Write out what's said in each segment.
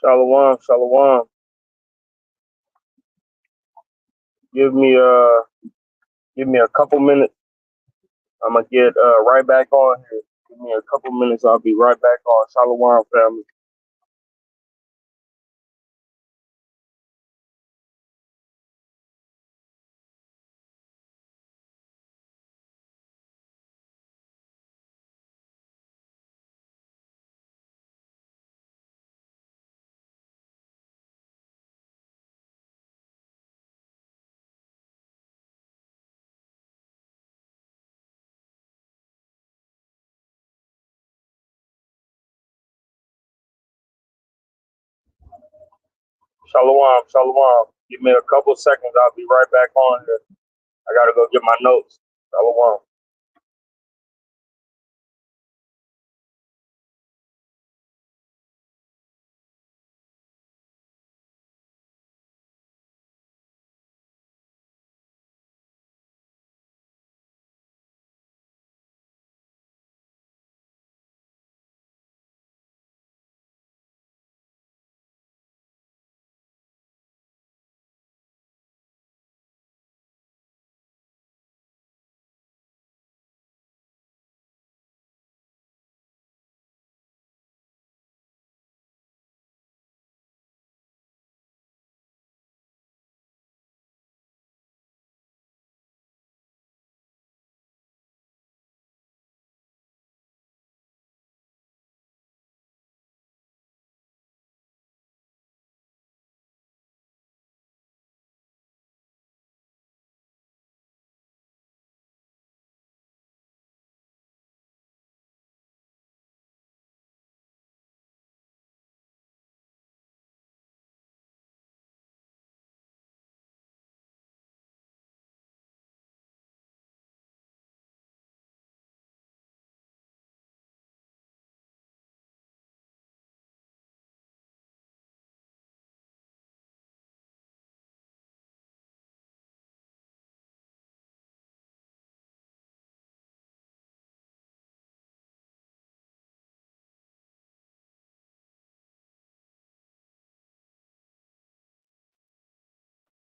Shalom, shalom. Give me give me a couple minutes. I'm gonna get right back on here. Give me a couple minutes. I'll be right back on. Shalom, family. Shalom, shalom. Give me a couple seconds. I'll be right back on here. I gotta go get my notes. Shalom.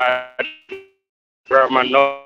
I grab my notes.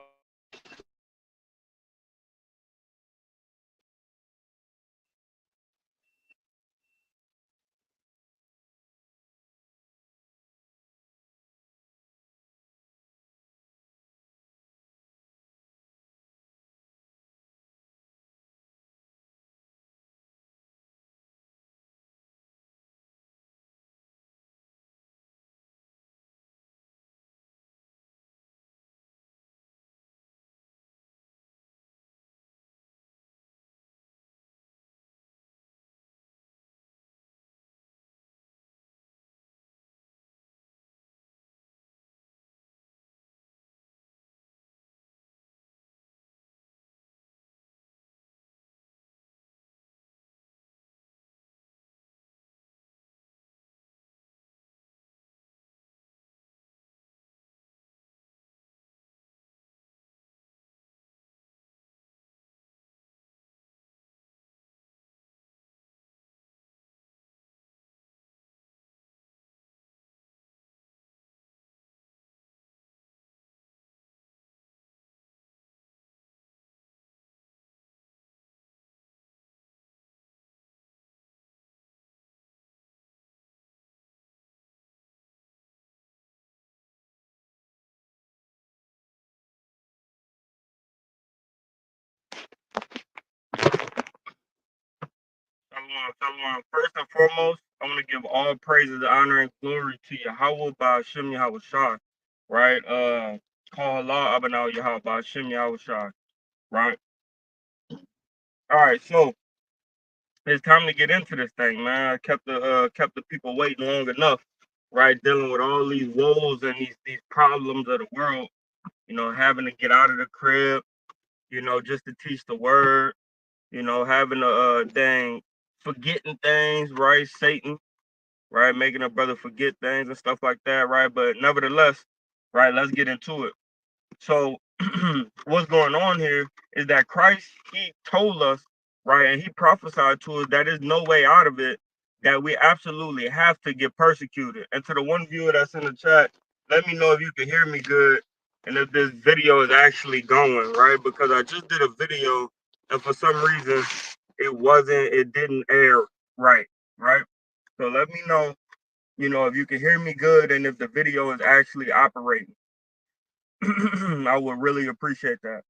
Shalom, shalom. First and foremost, I want to give all praises, honor, and glory to Yahweh by Hashem Yahweh Shai, right? Call Allah Abanau Yahweh by Hashem Yahweh Shai, right? All right, so it's time to get into this thing, man. I kept the people waiting long enough, right? Dealing with all these woes and these problems of the world, having to get out of the crib, just to teach the word, having a thing, forgetting things, right? Satan, right? Making a brother forget things and stuff like that, right? But nevertheless, right, let's get into it. So what's going on here is that Christ, he told us, right, and he prophesied to us that there's no way out of it that we absolutely have to get persecuted. And to the one viewer that's in the chat, let me know if you can hear me good and if this video is actually going, right? Because I just did a video and for some reason it didn't air right, right? So let me know, if you can hear me good and if the video is actually operating. I would really appreciate that.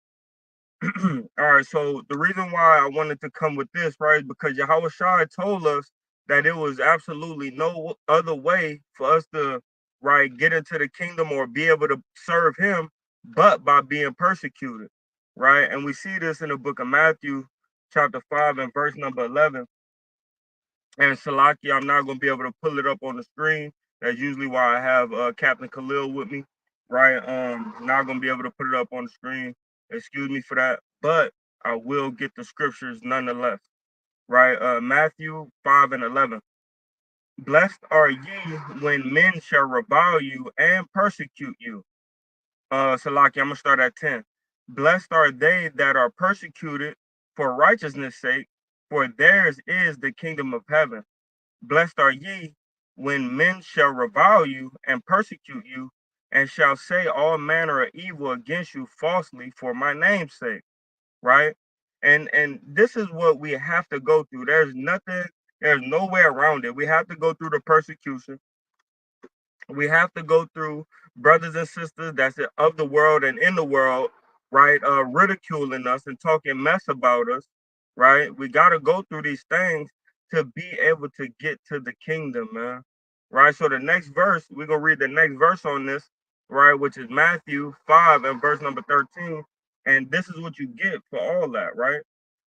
All right, so the reason why I wanted to come with this, right, is because Yahweh Shai told us that it was absolutely no other way for us to, right, get into the kingdom or be able to serve Him, but by being persecuted, right? And we see this in the book of Matthew, chapter 5, and verse number 11. And Salaki, I'm not going to be able to pull it up on the screen. That's usually why I have Captain Khalil with me, right? Not going to be able to put it up on the screen. Excuse me for that, but I will get the scriptures nonetheless, right? Matthew 5 and 11. Blessed are ye when men shall revile you and persecute you. Salaki, I'm going to start at 10. Blessed are they that are persecuted for righteousness' sake, for theirs is the kingdom of heaven. Blessed are ye when men shall revile you and persecute you, and shall say all manner of evil against you falsely for my name's sake. Right? And this is what we have to go through. There's no way around it. We have to go through the persecution. We have to go through brothers and sisters that's of the world and in the world, right? Ridiculing us and talking mess about us, right? We got to go through these things to be able to get to the kingdom, man. Right? So the next verse, we're going to read the next verse on this, right? Which is Matthew 5 and verse number 13. And this is what you get for all that, right?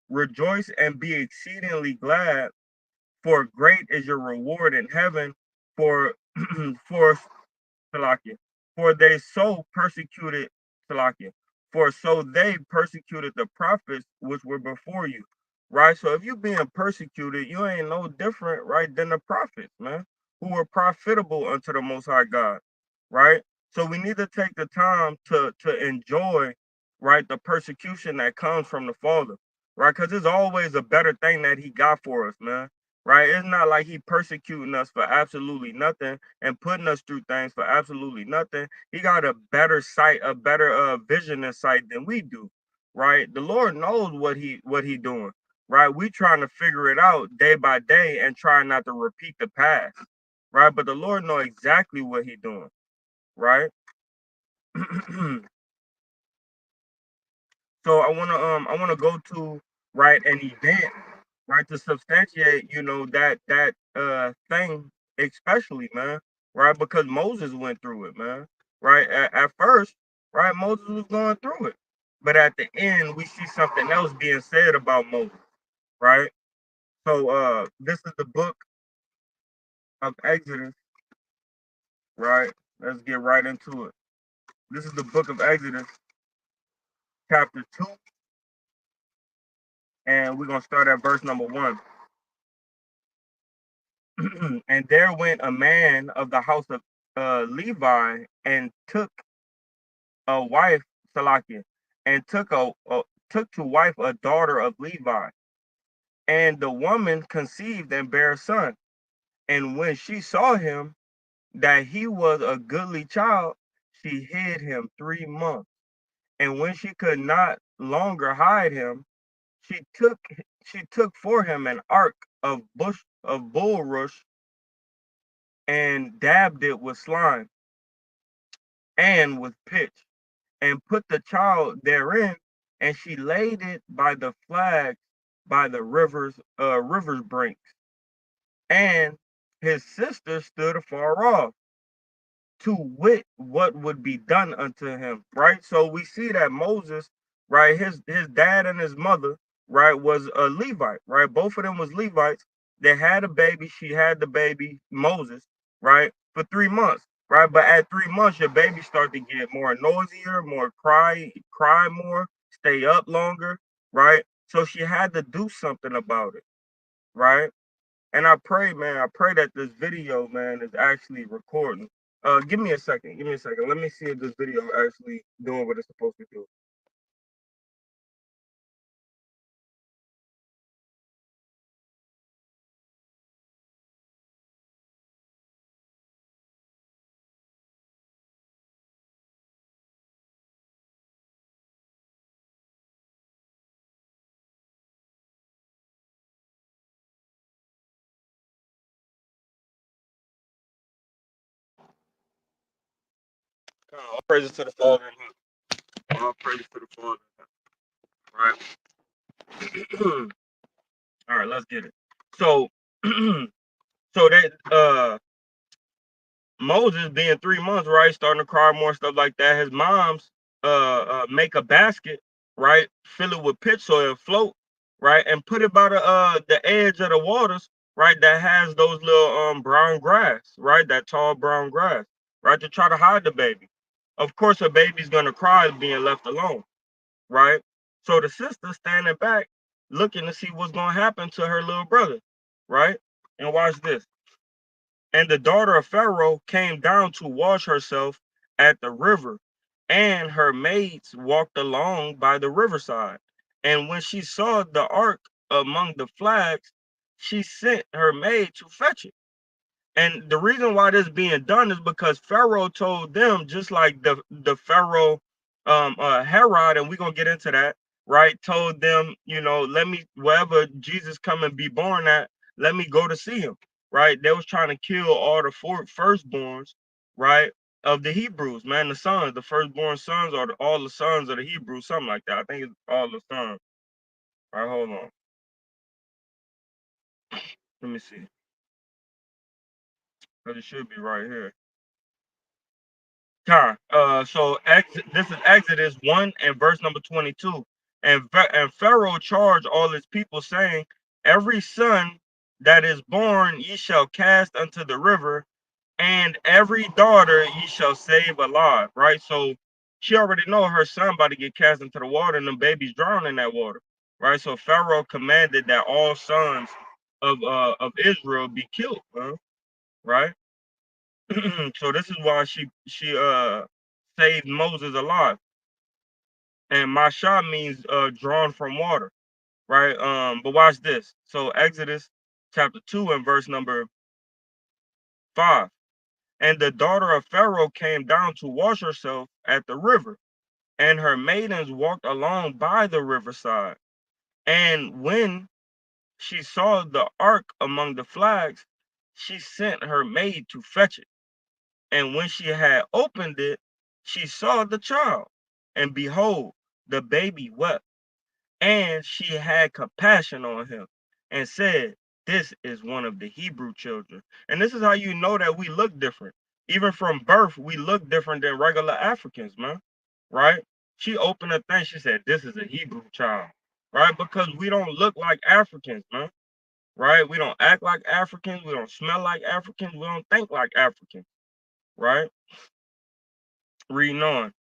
Rejoice and be exceedingly glad, for great is your reward in heaven. For for Salakia. For they so persecuted Salakia. For so they persecuted the prophets which were before you. Right? So if you being persecuted, you ain't no different, right, than the prophets, man, who were profitable unto the most high God. Right? So we need to take the time to enjoy, right, the persecution that comes from the Father. Right? Because it's always a better thing that he got for us, man. Right? It's not like he persecuting us for absolutely nothing and putting us through things for absolutely nothing. He got a better sight, a better vision and sight than we do. Right? The Lord knows what he doing. Right? We trying to figure it out day by day and trying not to repeat the past. Right? But the Lord know exactly what he doing. Right? So I wanna go to, right, an event, right, to substantiate, that thing, especially, man, right, because Moses went through it, man, right. At first, right, Moses was going through it, but at the end we see something else being said about Moses, right. So this is the book of Exodus, right. Let's get right into it. This is the book of Exodus, chapter 2, and we're gonna start at verse number 1. And there went a man of the house of Levi and took a wife, Salakia, and took to wife a daughter of Levi. And the woman conceived and bare a son. And when she saw him, that he was a goodly child, she hid him 3 months. And when she could not longer hide him, she took she took for him an ark of bulrush and dabbed it with slime and with pitch, and put the child therein, and she laid it by the flags by the river's brinks. And his sister stood afar off to wit what would be done unto him. Right. So we see that Moses, right, his dad and his mother, right, was a Levite, right? Both of them was Levites. They had a baby. She had the baby, Moses, right, for 3 months. Right. But at 3 months, your baby start to get more noisier, more cry more, stay up longer, right? So she had to do something about it, right? And I pray, man, I pray that this video, man, is actually recording. Give me a second. Give me a second. Let me see if this video actually doing what it's supposed to do. All praises to the Father in heaven. All praises to the Father in heaven. Right. All right, let's get it. So, so that Moses being 3 months, right, starting to cry more stuff like that. His mom's make a basket, right, fill it with pitch soil, float, right, and put it by the edge of the waters, right, that has those little brown grass, right, that tall brown grass, right, to try to hide the baby. Of course, a baby's gonna cry being left alone, right? So the sister standing back, looking to see what's gonna happen to her little brother, right? And watch this. And the daughter of Pharaoh came down to wash herself at the river, and her maids walked along by the riverside. And when she saw the ark among the flags, she sent her maid to fetch it. And the reason why this being done is because Pharaoh told them, just like the Pharaoh Herod, and we're gonna get into that, right? Told them, let me wherever Jesus come and be born at, let me go to see him. Right? They was trying to kill all the firstborns, right? Of the Hebrews, man, the sons, the firstborn sons, or all the sons of the Hebrews, something like that. I think it's all the sons. All right, hold on. Let me see. Because it should be right here. So this is Exodus 1 and verse number 22. And Pharaoh charged all his people, saying, every son that is born ye shall cast unto the river, and every daughter ye shall save alive. Right? So she already know her son about to get cast into the water, and the baby's drowning in that water. Right? So Pharaoh commanded that all sons of Israel be killed. Right? So this is why she saved Moses alive. And Masha means drawn from water, right? But watch this. So Exodus chapter 2 and verse number 5. And the daughter of Pharaoh came down to wash herself at the river, and her maidens walked along by the riverside. And when she saw the ark among the flags, she sent her maid to fetch it. And when she had opened it, she saw the child, and behold, the baby wept. And she had compassion on him and said, this is one of the Hebrew children. And this is how you know that we look different. Even from birth, we look different than regular Africans, man. Right? She opened a thing, she said, this is a Hebrew child. Right? Because we don't look like Africans, man. Right? We don't act like Africans. We don't smell like Africans. We don't think like Africans. Right? Reading on.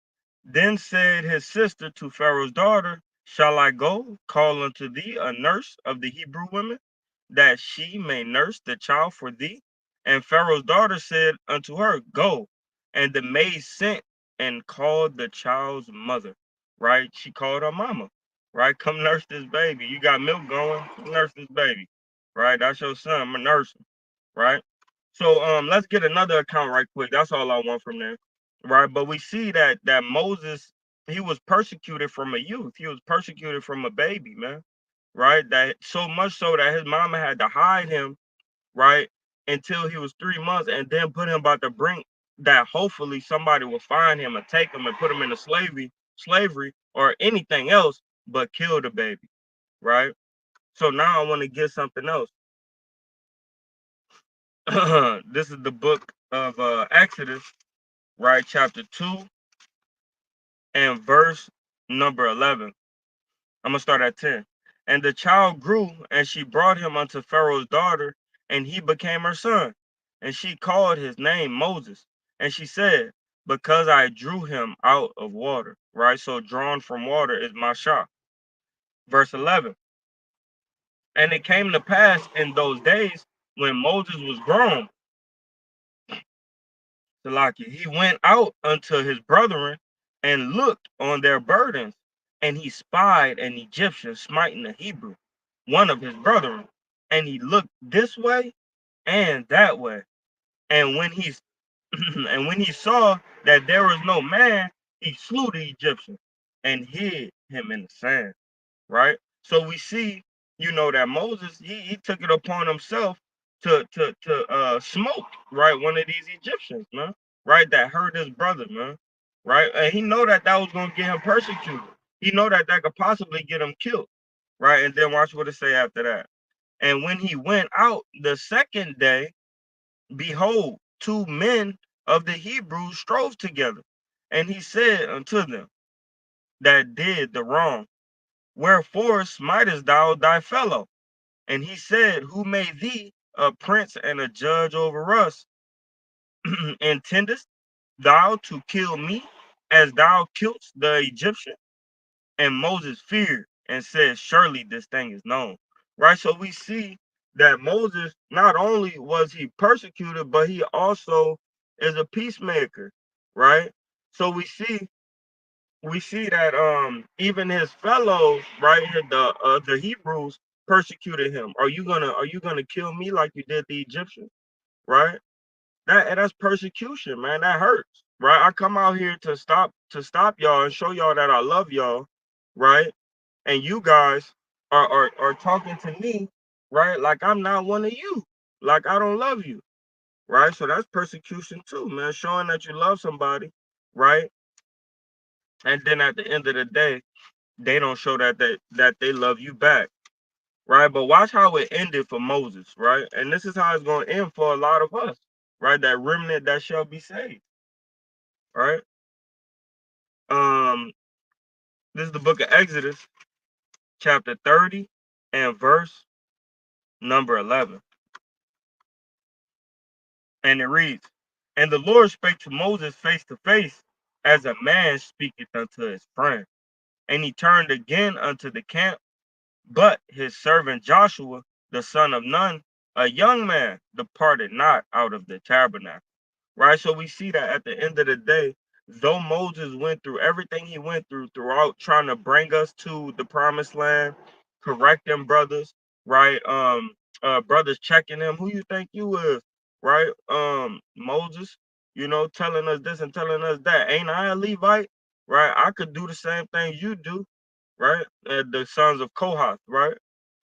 Then said his sister to Pharaoh's daughter, shall I go call unto thee a nurse of the Hebrew women, that she may nurse the child for thee? And Pharaoh's daughter said unto her, go. And the maid sent and called the child's mother, right? She called her mama, right? Come nurse this baby. You got milk going, nurse this baby, right? That's your son, I'm gonna nurse him, right? So let's get another account right quick. That's all I want from there. Right. But we see that Moses, he was persecuted from a youth. He was persecuted from a baby, man. Right. That so much so that his mama had to hide him, right, until he was 3 months, and then put him about the brink that hopefully somebody will find him and take him and put him into slavery or anything else but kill the baby. Right. So now I want to get something else. This is the book of Exodus, right? Chapter 2 and verse number 11. I'm going to start at 10. And the child grew, and she brought him unto Pharaoh's daughter, and he became her son. And she called his name Moses. And she said, because I drew him out of water, right? So drawn from water is Masha. Verse 11. And it came to pass in those days when Moses was grown, Salaki, he went out unto his brethren and looked on their burdens, and he spied an Egyptian smiting a Hebrew, one of his brethren, and he looked this way and that way. And when he and when he saw that there was no man, he slew the Egyptian and hid him in the sand. Right? So we see, that Moses he took it upon himself to smoke, right, one of these Egyptians, man, right, that hurt his brother, man. right? And he know that that was going to get him persecuted. He know that that could possibly get him killed, right? And then watch what it say after that. And when he went out the second day, behold, two men of the Hebrews strove together. And he said unto them that did the wrong, wherefore smitest thou thy fellow? And he said, who made thee a prince and a judge over us? Intendest thou to kill me as thou killedst the Egyptian? And Moses feared and said, surely this thing is known. Right? So we see that Moses, not only was he persecuted, but he also is a peacemaker. Right? So we see that even his fellows, right here, the Hebrews persecuted him. Are you gonna kill me like you did the Egyptians? Right? That's persecution, man. That hurts, right? I come out here to stop y'all and show y'all that I love y'all, right? And you guys are talking to me, right? Like I'm not one of you, like I don't love you, right? So that's persecution too, man. Showing that you love somebody, right? And then at the end of the day, they don't show that they love you back, right? But watch how it ended for Moses, right? And this is how it's going to end for a lot of us, right? That remnant that shall be saved, right? Um, this is the book of Exodus, chapter 30 and verse number 11. And it reads, and the Lord spake to Moses face to face, as a man speaketh unto his friend. And he turned again unto the camp, but his servant Joshua, the son of Nun, a young man, departed not out of the tabernacle. Right? So we see that at the end of the day, though Moses went through everything he went through throughout trying to bring us to the promised land, correcting brothers, right? Brothers checking him, who you think you is, right? Moses, telling us this and telling us that. Ain't I a Levite? Right? I could do the same thing you do, right? The sons of Kohath, right?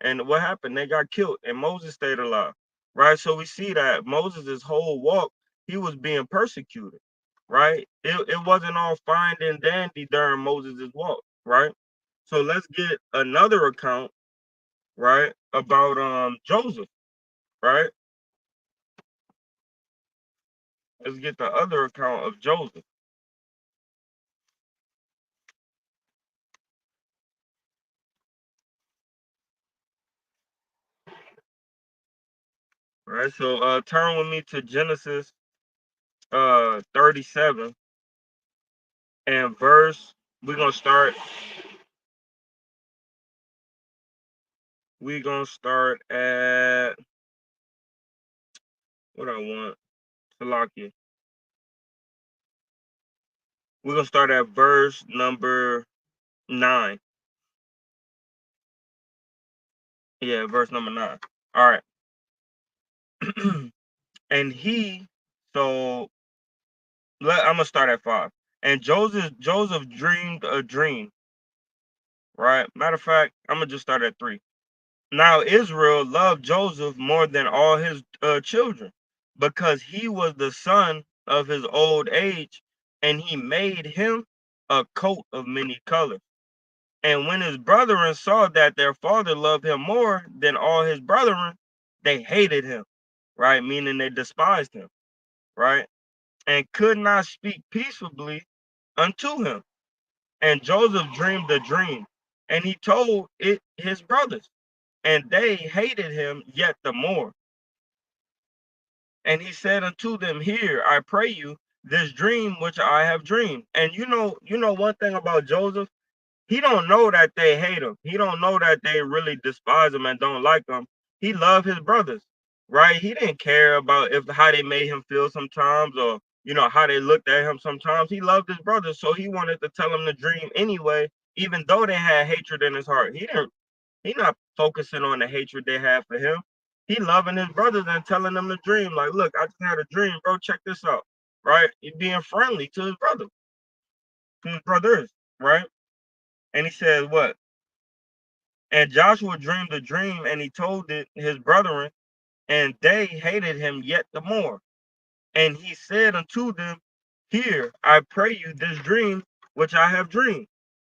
And what happened? They got killed, and Moses stayed alive, right? So we see that Moses' whole walk, he was being persecuted, right? It wasn't all fine and dandy during Moses' walk, right? So let's get another account, right, about Joseph, right? Let's get the other account of Joseph, right? So turn with me to Genesis 37 and verse. We're gonna start. We're gonna start at what I want. Salakia. We're gonna start at verse number 9. Yeah, verse number 9. All right. And he, so I'm gonna start at 5. And Joseph dreamed a dream, right? Matter of fact, I'm gonna just start at 3. Now Israel loved Joseph more than all his children, because he was the son of his old age, and he made him a coat of many colors. And when his brethren saw that their father loved him more than all his brethren, they hated him, right? Meaning they despised him, right? And could not speak peaceably unto him. And Joseph dreamed a dream, and he told it his brothers, and they hated him yet the more. And he said unto them, hear, I pray you, this dream which I have dreamed. And you know one thing about Joseph, he don't know that they hate him. He don't know that they really despise him and don't like him. He loved his brothers, right? He didn't care about if how they made him feel sometimes, or how they looked at him sometimes. He loved his brothers, so he wanted to tell them the dream anyway, even though they had hatred in his heart. He not focusing on the hatred they had for him. He loving his brothers and telling them the dream. Like, look, I just had a dream, bro. Check this out, right? He being friendly to his brother, to his brothers, right? And he says, what? And Joshua dreamed a dream, and he told it his brethren, and they hated him yet the more. And he said unto them, Hear, I pray you, this dream which I have dreamed.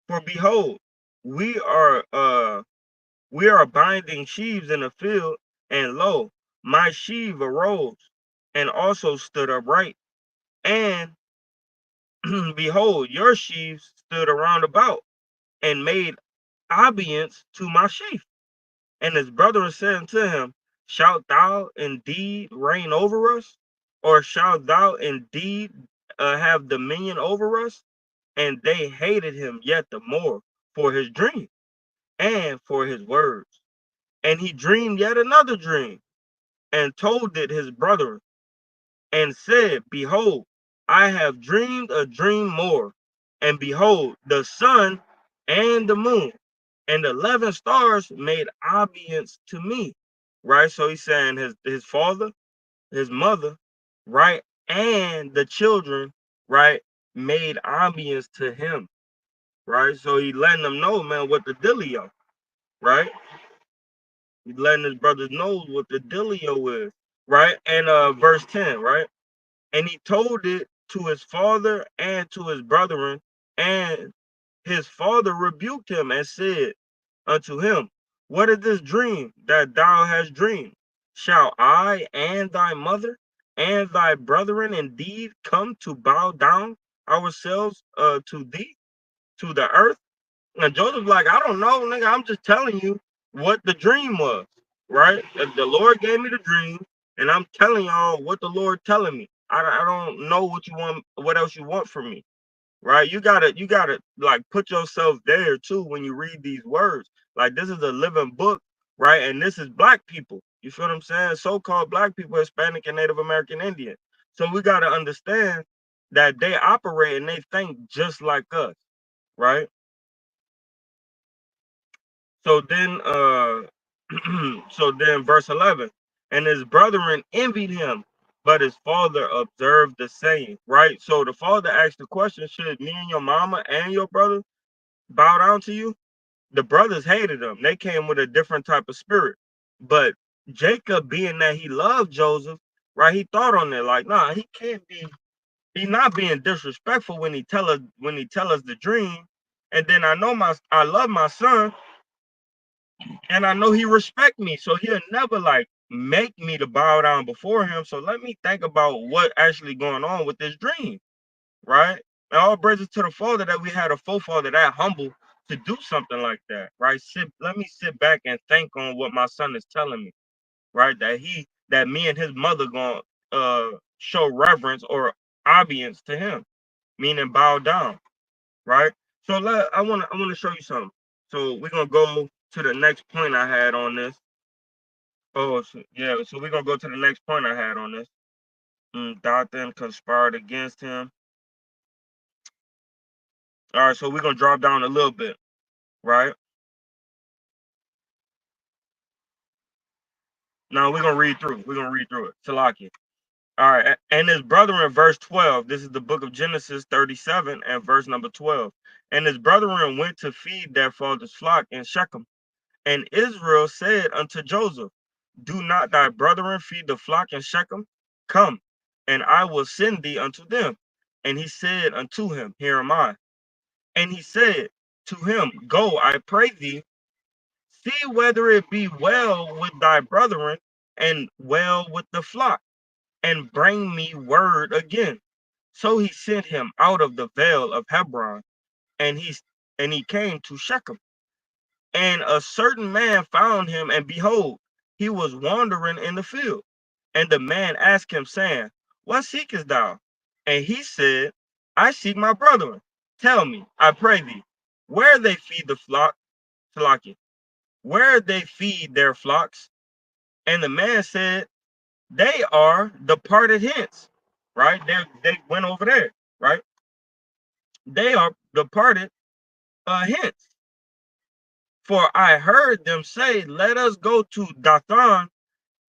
For behold, we are binding sheaves in the field, and lo, my sheave arose, and also stood upright, and behold, your sheaves stood around about, and made obedience to my sheaf. And his brethren said unto him, Shalt thou indeed reign over us? Or shalt thou indeed have dominion over us? And they hated him yet the more for his dream and for his words. And he dreamed yet another dream, and told it his brethren, and said, Behold, I have dreamed a dream more. And behold, the sun and the moon and 11 stars made obedience to me. Right? So he's saying his father, his mother, right, and the children, right, made obedience to him. Right? So he letting them know, man, what the dealio, right? He's letting his brothers know what the dealio is. Right? And verse 10, right? And he told it to his father and to his brethren, and his father rebuked him and said unto him, What is this dream that thou hast dreamed? Shall I and thy mother and thy brethren indeed come to bow down ourselves to thee, to the earth? And Joseph's like, I don't know, nigga. I'm just telling you what the dream was, right? The Lord gave me the dream, and I'm telling y'all what the Lord telling me. I don't know what you want, what else you want from me, right? You gotta like put yourself there too when you read these words. Like this is a living book, right? And this is black people. You feel what I'm saying? So-called black people, Hispanic and Native American Indian. So we gotta understand that they operate and they think just like us, right? So then so then verse 11, and his brethren envied him, but his father observed the same, right? So the father asked the question, should me and your mama and your brother bow down to you? The brothers hated them. They came with a different type of spirit. But Jacob, being that he loved Joseph, right, he thought on it like, nah, he can't be, he's not being disrespectful when he tell us the dream. And then I love my son, and I know he respect me, so he'll never like make me to bow down before him. So let me think about what actually going on with this dream, right? And all praises to the Father that we had a forefather that humble to do something like that, right? Let me sit back and think on what my son is telling me, right? That me and his mother gonna show reverence or obedience to him, meaning bow down, right? So I wanna show you something. So we're gonna go to the next point I had on this. Oh, so, yeah. So we're gonna go to the next point I had on this. Dathan conspired against him. All right, so we're gonna drop down a little bit, right? Now we're gonna read through. We're gonna read through it. Salaki. All right, and his brother in verse 12. This is the book of Genesis 37 and verse number 12. And his brethren went to feed their father's flock in Shechem. And Israel said unto Joseph, Do not thy brethren feed the flock in Shechem? Come, and I will send thee unto them. And he said unto him, Here am I. And he said to him, Go, I pray thee, see whether it be well with thy brethren and well with the flock, and bring me word again. So he sent him out of the vale of Hebron, and he came to Shechem. And a certain man found him, and behold, he was wandering in the field. And the man asked him, saying, What seekest thou? And he said, I seek my brethren. Tell me, I pray thee, where they feed the flock, Salaki, where they feed their flocks. And the man said, They are departed hence. Right? They went over there, right? They are departed hence. For I heard them say, Let us go to Dathan.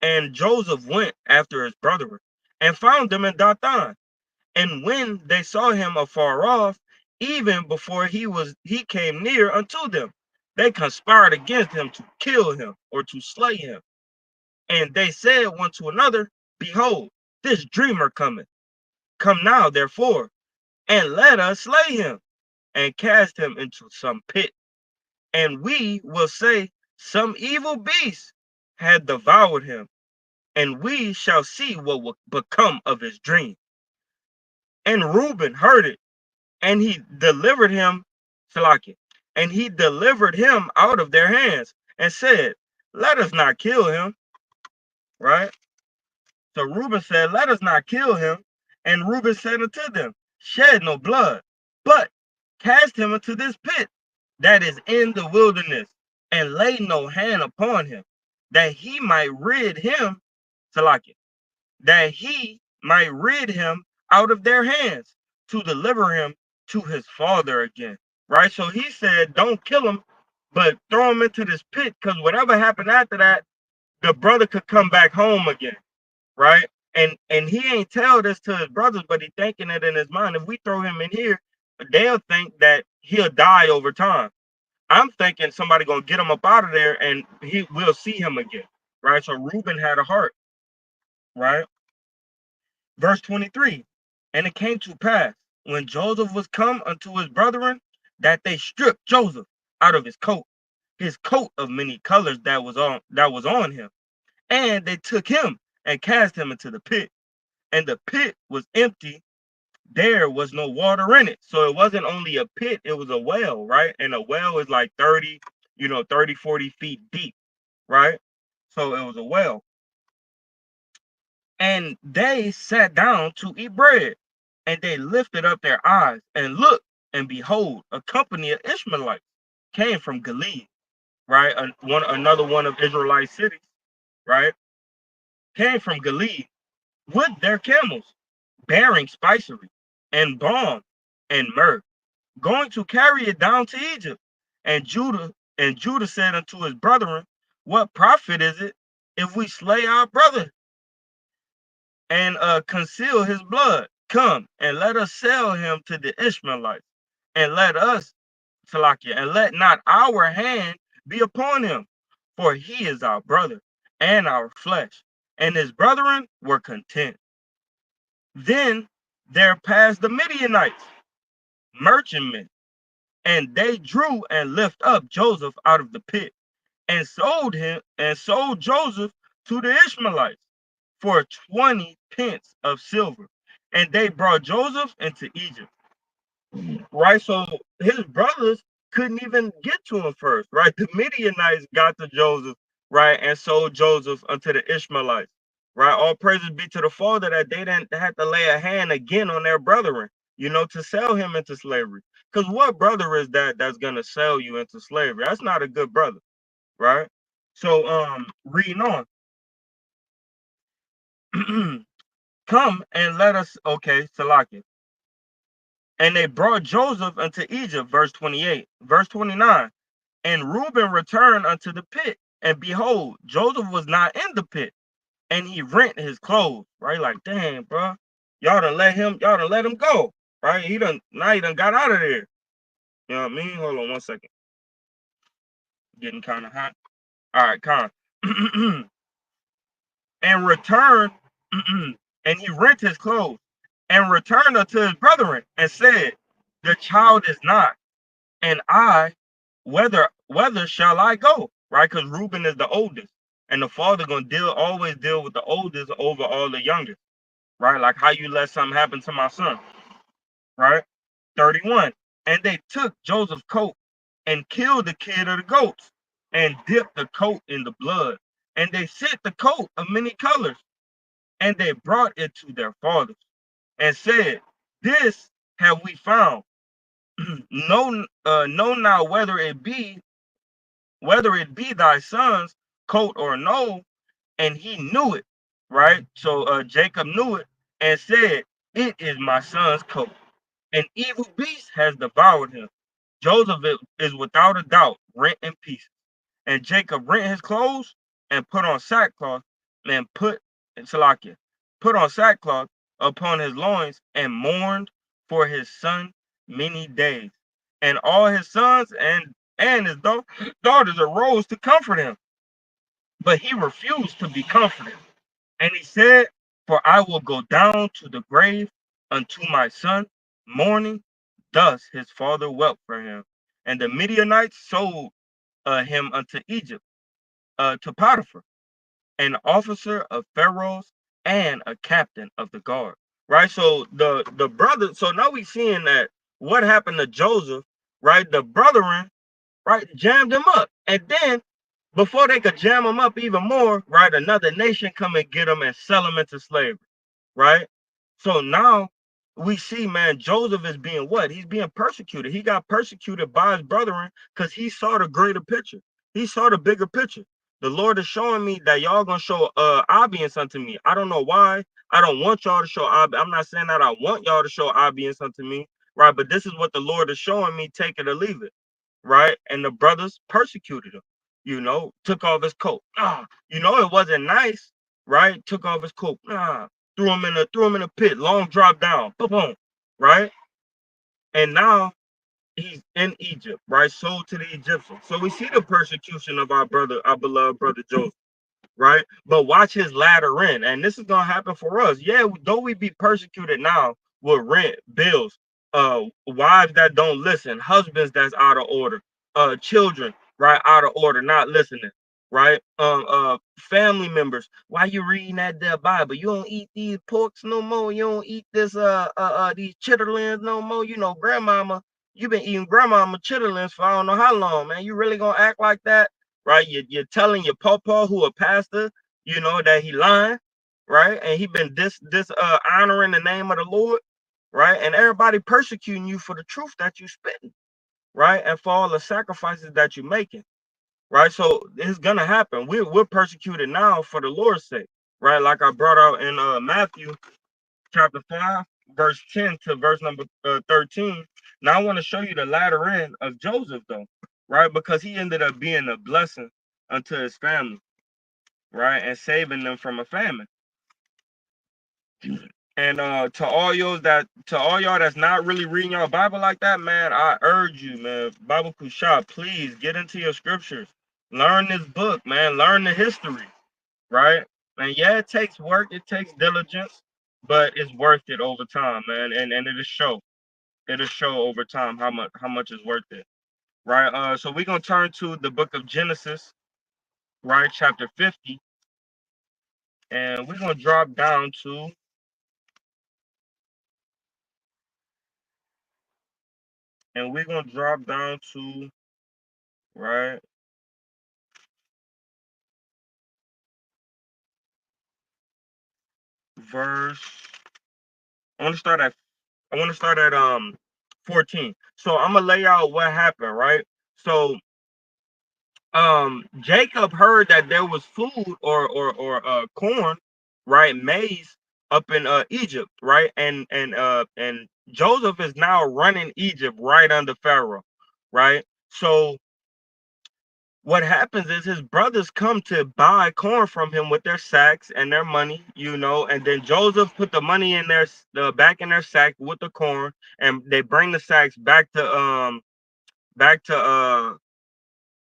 And Joseph went after his brethren and found them in Dathan. And when they saw him afar off, even before he came near unto them, they conspired against him to kill him or to slay him. And they said one to another, Behold, this dreamer cometh. Come now, therefore, and let us slay him, and cast him into some pit. And we will say, some evil beast had devoured him, and we shall see what will become of his dream. And Reuben heard it, and he delivered him, Salakia, and he delivered him out of their hands, and said, let us not kill him, right? So Reuben said, let us not kill him. And Reuben said unto them, shed no blood, but cast him into this pit that is in the wilderness, and lay no hand upon him, that he might rid him, Salakia, that he might rid him out of their hands, to deliver him to his father again. Right? So he said, don't kill him, but throw him into this pit, because whatever happened after that, the brother could come back home again. Right? And he ain't tell this to his brothers, but he thinking it in his mind. If we throw him in here, they'll think that he'll die over time. I'm thinking somebody gonna get him up out of there, and he will see him again. Right? So Reuben had a heart. Right? Verse 23. And it came to pass, when Joseph was come unto his brethren, that they stripped Joseph out of his coat of many colors that was on him, and they took him and cast him into the pit. And the pit was empty, there was no water in it. So it wasn't only a pit, it was a well, right? And a well is like 30, 40 feet deep, right? So it was a well. And they sat down to eat bread, and they lifted up their eyes and looked, and behold, a company of Ishmaelites came from Gilead, right? Another one of Israelite cities, right? Came from Gilead with their camels, bearing spicery and balm and myrrh, going to carry it down to Egypt. And Judah said unto his brethren, what profit is it if we slay our brother and conceal his blood? Come and let us sell him to the Ishmaelites, and let us, Salakia, and let not our hand be upon him, for he is our brother and our flesh. And his brethren were content. Then there passed the Midianites, merchantmen, and they drew and lift up Joseph out of the pit, and sold Joseph to the Ishmaelites for 20 pence of silver. And they brought Joseph into Egypt. Right? So his brothers couldn't even get to him first, right? The Midianites got to Joseph, right, and sold Joseph unto the Ishmaelites. Right? All praises be to the Father that they didn't have to lay a hand again on their brethren, to sell him into slavery. Because what brother is that that's gonna sell you into slavery? That's not a good brother, right? So reading on. Come and let us, okay, Salakia. And they brought Joseph unto Egypt, verse 28. Verse 29. And Reuben returned unto the pit, and behold, Joseph was not in the pit, and he rent his clothes, right? Like, dang, bro, y'all done let him go, right? He done got out of there. You know what I mean? Hold on 1 second. Getting kind of hot. All right, con. And returned, and he rent his clothes, and returned unto his brethren, and said, the child is not, and I, whether shall I go? Right? Because Reuben is the oldest, and the father gonna always deal with the oldest over all the youngest, right? Like how you let something happen to my son, right? 31. And they took Joseph's coat and killed the kid of the goats, and dipped the coat in the blood, and they sent the coat of many colors, and they brought it to their fathers, and said, this have we found. Know now whether it be thy son's coat or no. And he knew it, right? So Jacob knew it and said, it is my son's coat. An evil beast has devoured him. Joseph is without a doubt rent in pieces. And Jacob rent his clothes and put on sackcloth and put on sackcloth upon his loins, and mourned for his son many days. And all his sons and his daughters arose to comfort him, but he refused to be comforted. And he said, for I will go down to the grave unto my son. mourning. Thus his father wept for him. And the Midianites sold him unto Egypt, to Potiphar, an officer of Pharaoh's and a captain of the guard. Right? So the brother, so now we seeing that what happened to Joseph, right? The brethren, right, jammed him up. And then before they could jam him up even more, right, another nation come and get him and sell him into slavery, right? So now we see, man, Joseph is being what? He's being persecuted. He got persecuted by his brethren because he saw the greater picture. He saw the bigger picture. The Lord is showing me that y'all gonna show obedience unto me. I don't know why. I don't want y'all to show obedience. I'm not saying that I want y'all to show obedience unto me, right? But this is what the Lord is showing me. Take it or leave it, right? And the brothers persecuted him. Took off his coat. It wasn't nice, right? Took off his coat. Threw him in a pit. Long drop down. Boom, boom, right? And now he's in Egypt, right? Sold to the Egyptians. So we see the persecution of our brother, our beloved brother Joseph, right? But watch his latter end, and this is gonna happen for us. Yeah, though we be persecuted now with rent, bills, wives that don't listen, husbands that's out of order, children right out of order, not listening, right? Family members. Why you reading that there Bible? You don't eat these porks no more. You don't eat this these chitterlings no more. Grandmama, you been eating grandmama chitterlings for I don't know how long, man. You really gonna act like that? Right? You're telling your papa who a pastor, that he lying, right? And he been honoring the name of the Lord, right? And everybody persecuting you for the truth that you spitting, right? And for all the sacrifices that you're making, right? So it's gonna happen. We're persecuted now for the Lord's sake, right? Like I brought out in Matthew chapter 5, verse 10 to verse number 13. Now I want to show you the latter end of Joseph, though, right? Because he ended up being a blessing unto his family, right? And saving them from a famine. And to all y'all that's not really reading your Bible like that, man, I urge you, man, Bible Kushab, please get into your scriptures. Learn this book, man. Learn the history, right? And yeah, it takes work, it takes diligence, but it's worth it over time, man. And it'll show. It'll show over time how much is worth it. Right. So we're gonna turn to the book of Genesis, right, chapter 50, and we're gonna drop down to right verse. I want to start at 14. So I'm gonna lay out what happened, right? So Jacob heard that there was food or corn, right, maize up in Egypt, right? And Joseph is now running Egypt right under Pharaoh, right? So what happens is his brothers come to buy corn from him with their sacks and their money, and then Joseph put the money in back in their sack with the corn, and they bring the sacks back to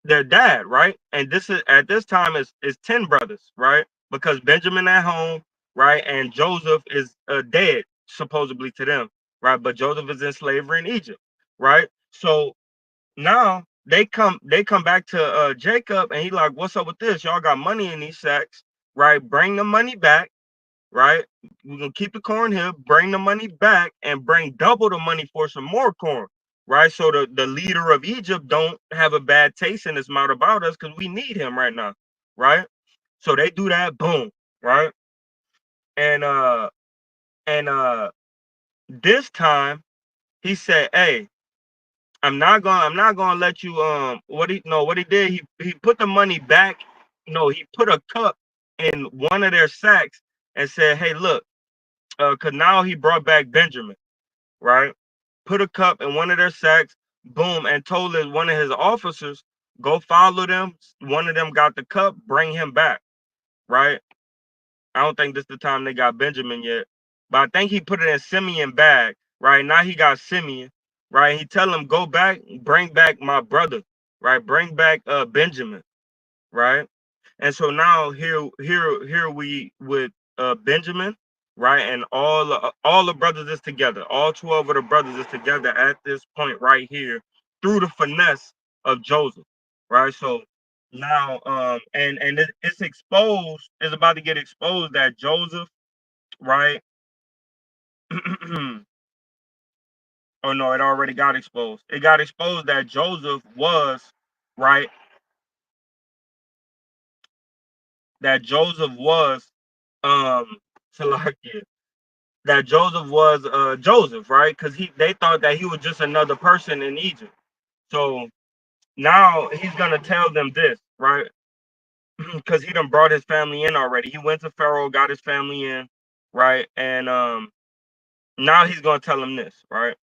their dad, right? And this is at this time is 10 brothers, right? Because Benjamin at home, right, and Joseph is dead supposedly to them, right? But Joseph is in slavery in Egypt, right? So now they come back to Jacob, and he like, what's up with this? Y'all got money in these sacks, right? Bring the money back, right? We're gonna keep the corn here, bring the money back, and bring double the money for some more corn, right? So the leader of Egypt don't have a bad taste in his mouth about us because we need him right now, right? So they do that, boom, right? And this time he said, hey, I'm not gonna let you what he did, he put the money back. No, he put a cup in one of their sacks and said, hey, look, cause now he brought back Benjamin, right? Put a cup in one of their sacks, boom, and told one of his officers, go follow them. One of them got the cup, bring him back, right? I don't think this is the time they got Benjamin yet, but I think he put it in Simeon bag, right? Now he got Simeon, right? He tell him, go back, bring back my brother, right? Bring back Benjamin, right? And so now here we with Benjamin, right? And all the brothers is together. All 12 of the brothers is together at this point right here through the finesse of Joseph, right? So now, and it's exposed. It's about to get exposed that Joseph, right? Oh no, it already got exposed. It got exposed that Joseph was right. That Joseph was um Salakia. That Joseph was Joseph, right? Because they thought that he was just another person in Egypt. So now he's gonna tell them this, right? Because he done brought his family in already. He went to Pharaoh, got his family in, right? And now he's gonna tell them this, right?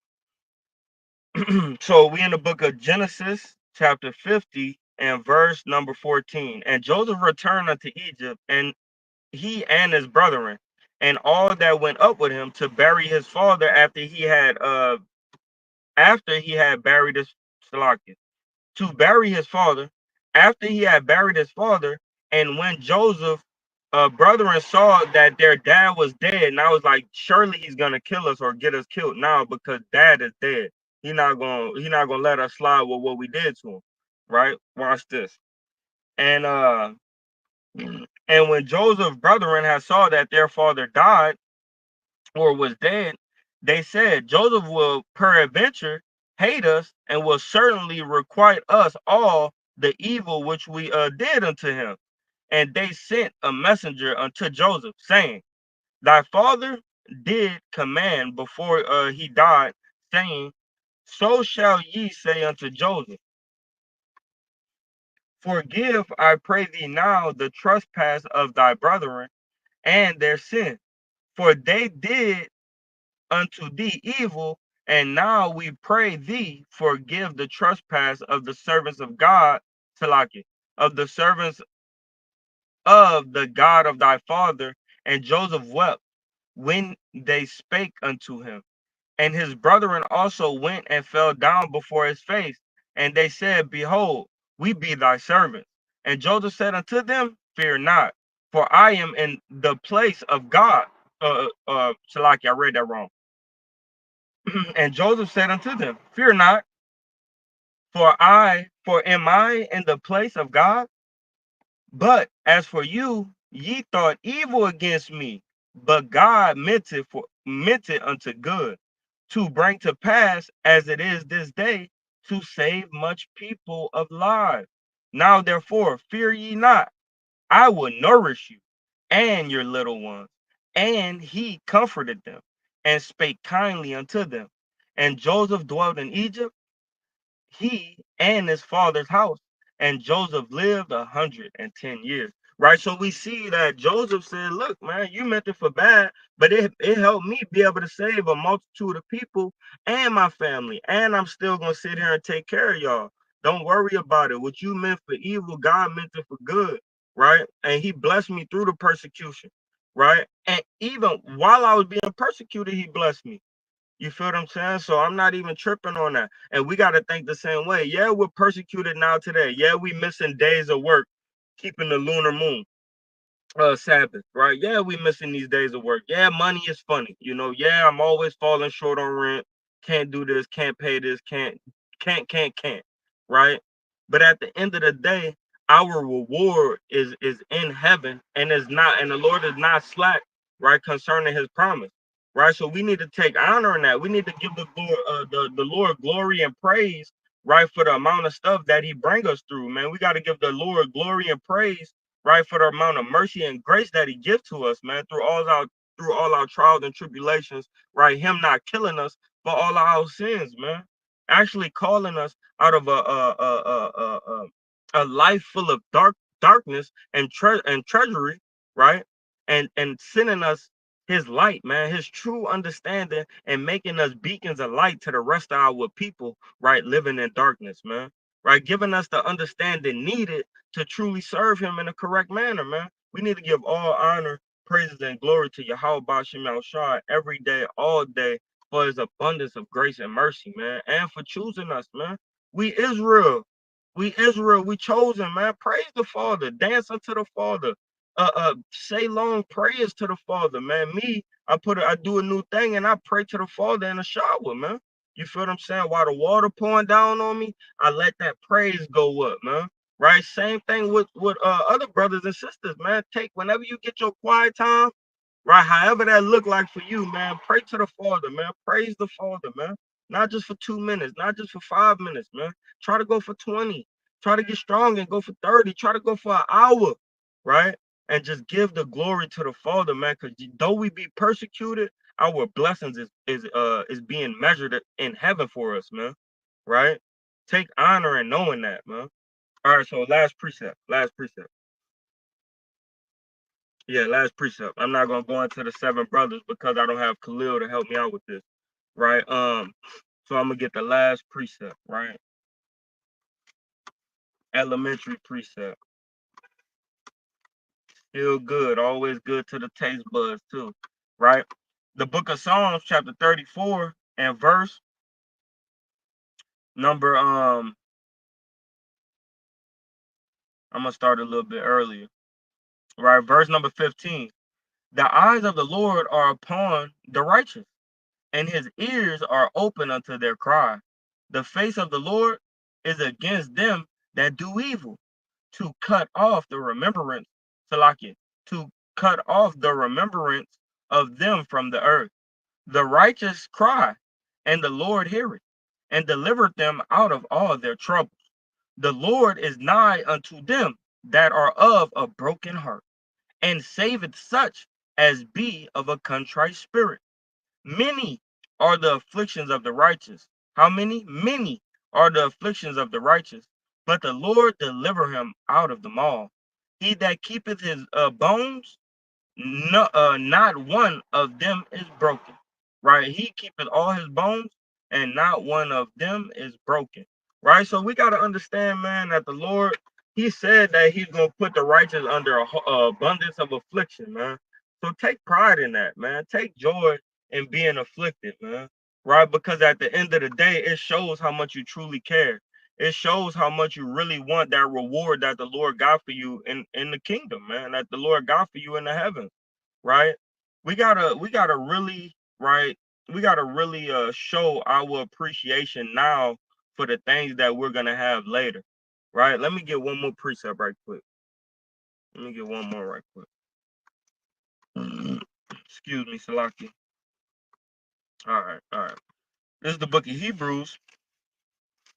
So we in the book of Genesis, chapter 50, and verse number 14. And Joseph returned unto Egypt, and he and his brethren, and all that went up with him to bury his father after he had buried his Salakia, to bury his father, after he had buried his father, and when Joseph brethren saw that their dad was dead, and I was like, surely he's gonna kill us or get us killed now because dad is dead. He not gonna let us slide with what we did to him. Right? Watch this. And and when Joseph's brethren had saw that their father died or was dead, they said, Joseph will peradventure hate us and will certainly requite us all the evil which we did unto him. And they sent a messenger unto Joseph, saying, Thy father did command before he died, saying, So shall ye say unto Joseph, Forgive, I pray thee now, the trespass of thy brethren and their sin, for they did unto thee evil, and now we pray thee forgive the trespass of the servants of God, Salaki, of the servants of the God of thy father. And Joseph wept when they spake unto him. And his brethren also went and fell down before his face. And they said, Behold, we be thy servants. And Joseph said unto them, Fear not, for I am in the place of God. Salaki, I read that wrong. And Joseph said unto them, Fear not, for am I in the place of God? But as for you, ye thought evil against me, but God meant it unto good, to bring to pass as it is this day, to save much people of lives. Now therefore fear ye not, I will nourish you and your little ones. And he comforted them and spake kindly unto them. And Joseph dwelt in Egypt, he and his father's house. And Joseph lived 110 years. Right. So we see that Joseph said, Look, man, you meant it for bad, but it helped me be able to save a multitude of people and my family. And I'm still gonna sit here and take care of y'all. Don't worry about it. What you meant for evil, God meant it for good. Right. And he blessed me through the persecution. Right. And even while I was being persecuted, he blessed me. You feel what I'm saying? So I'm not even tripping on that. And we got to think the same way. Yeah, we're persecuted now today. Yeah, we missing days of work, keeping the lunar moon Sabbath, right? Yeah, we missing these days of work. Yeah, money is funny. Yeah, I'm always falling short on rent. Can't do this, can't pay this, can't, right? But at the end of the day, our reward is in heaven and is not, and the Lord is not slack, right, concerning his promise. Right. So we need to take honor in that. We need to give the Lord glory and praise, right, for the amount of stuff that he bring us through. Man, we got to give the Lord glory and praise, right, for the amount of mercy and grace that he gives to us, man, through all our trials and tribulations, right? Him not killing us for all our sins, man. Actually calling us out of a life full of darkness and treachery, right? And sending us his light, man, his true understanding, and making us beacons of light to the rest of our people, right, living in darkness, man, right, giving us the understanding needed to truly serve him in a correct manner, man. We need to give all honor, praises, and glory to Yahweh Bashim Al Shah every day, all day, for his abundance of grace and mercy, man, and for choosing us, man. We Israel, we chosen, man. Praise the Father, dance unto the Father. say long prayers to the Father, man. I do a new thing and I pray to the Father in the shower, man. You feel what I'm saying? While the water pouring down on me, I let that praise go up, man. Right? Same thing with other brothers and sisters, man. Take whenever you get your quiet time, right? However that look like for you, man. Pray to the Father, man. Praise the Father, man. Not just for 2 minutes, not just for 5 minutes, man. Try to go for 20. Try to get strong and go for 30. Try to go for an hour, right? And just give the glory to the Father, man. Because though we be persecuted, our blessings is being measured in heaven for us, man. Right? Take honor in knowing that, man. All right, so last precept. Last precept. Yeah, last precept. I'm not gonna go into the seven brothers because I don't have Khalil to help me out with this, right? So I'm gonna get the last precept, right? Elementary precept. Still good, always good to the taste buds too, right? The book of Psalms, chapter 34 and verse number I'm gonna start a little bit earlier, right? Verse number 15. The eyes of the Lord are upon the righteous, and his ears are open unto their cry. The face of the Lord is against them that do evil, to cut off the remembrance, Salakia, to cut off the remembrance of them from the earth. The righteous cry, and the Lord heareth, and delivereth them out of all their troubles. The Lord is nigh unto them that are of a broken heart, and saveth such as be of a contrite spirit. Many are the afflictions of the righteous. How many? Many are the afflictions of the righteous, but the Lord deliver him out of them all. He that keepeth his bones, no, not one of them is broken. Right? He keepeth all his bones, and not one of them is broken. Right? So we got to understand, man, that the Lord, he said that he's going to put the righteous under a abundance of affliction, man. So take pride in that, man. Take joy in being afflicted, man. Right? Because at the end of the day, it shows how much you truly care. It shows how much you really want that reward that the Lord got for you in the kingdom, man, that the Lord got for you in the heavens, right? We gotta really, right? We gotta really show our appreciation now for the things that we're gonna have later, right? Let me get one more precept right quick. Let me get one more right quick. Excuse me, Salaki. All right, all right. This is the book of Hebrews,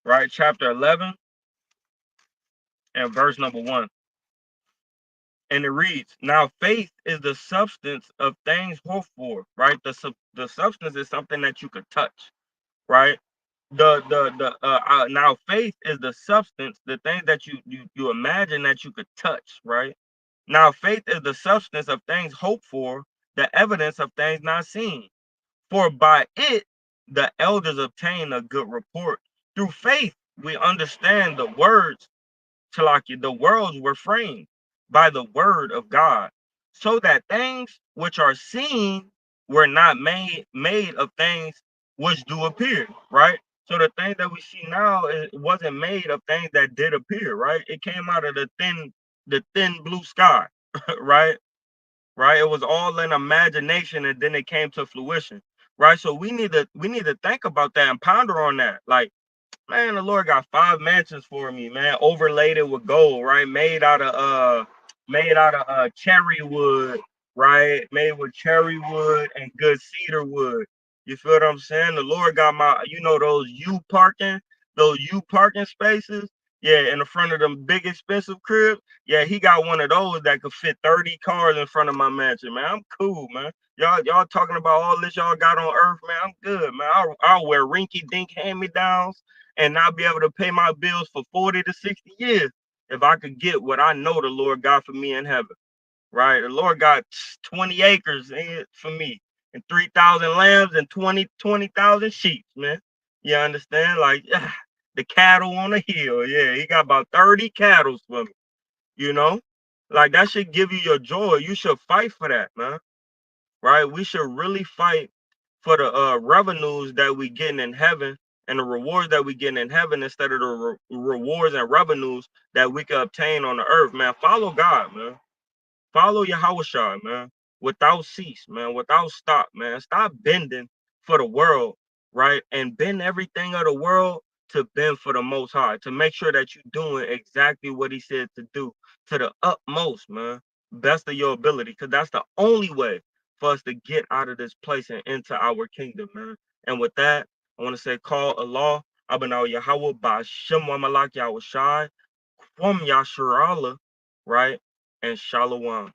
right? Chapter 11 and verse number 1. And it reads, now faith is the substance of things hoped for, right? The substance is something that you could touch, right? The now faith is the substance, the thing that you imagine that you could touch, right? Now faith is the substance of things hoped for, the evidence of things not seen. For by it the elders obtain a good report. Through faith we understand the words, Talaki, the worlds were framed by the word of God, so that things which are seen were not made of things which do appear, right? So the thing that we see now, it wasn't made of things that did appear, right? It came out of the thin blue sky, right? Right? It was all in imagination, and then it came to fruition, right? So we need to think about that and ponder on that, like, man, the Lord got 5 mansions for me, man. Overlaid it with gold, right? Made out of cherry wood, right? Made with cherry wood and good cedar wood. You feel what I'm saying? The Lord got those U parking spaces. Yeah, in the front of them big expensive cribs. Yeah, he got one of those that could fit 30 cars in front of my mansion, man. I'm cool, man. Y'all talking about all this y'all got on earth, man. I'm good, man. I'll wear rinky dink hand me downs and not be able to pay my bills for 40 to 60 years if I could get what I know the Lord got for me in heaven, right? The Lord got 20 acres in it for me and 3,000 lambs and 20,000 sheep, man. You understand? Like, the cattle on the hill. Yeah, he got about 30 cattle for me, you know? Like, that should give you your joy. You should fight for that, man, right? We should really fight for the revenues that we getting in heaven and the rewards that we getting in heaven instead of the rewards and revenues that we can obtain on the earth, man. Follow God, man. Follow Yahushua, man, without cease, man, without stop, man. Stop bending for the world, right? And bend everything of the world to bend for the Most High, to make sure that you're doing exactly what He said to do to the utmost, man, best of your ability, because that's the only way for us to get out of this place and into our kingdom, man. And with that, I want to say, call Allah, Abanaw Yahweh, Ba'ashem wa Malak Yahushai, from Yasharala, right? And Shalom.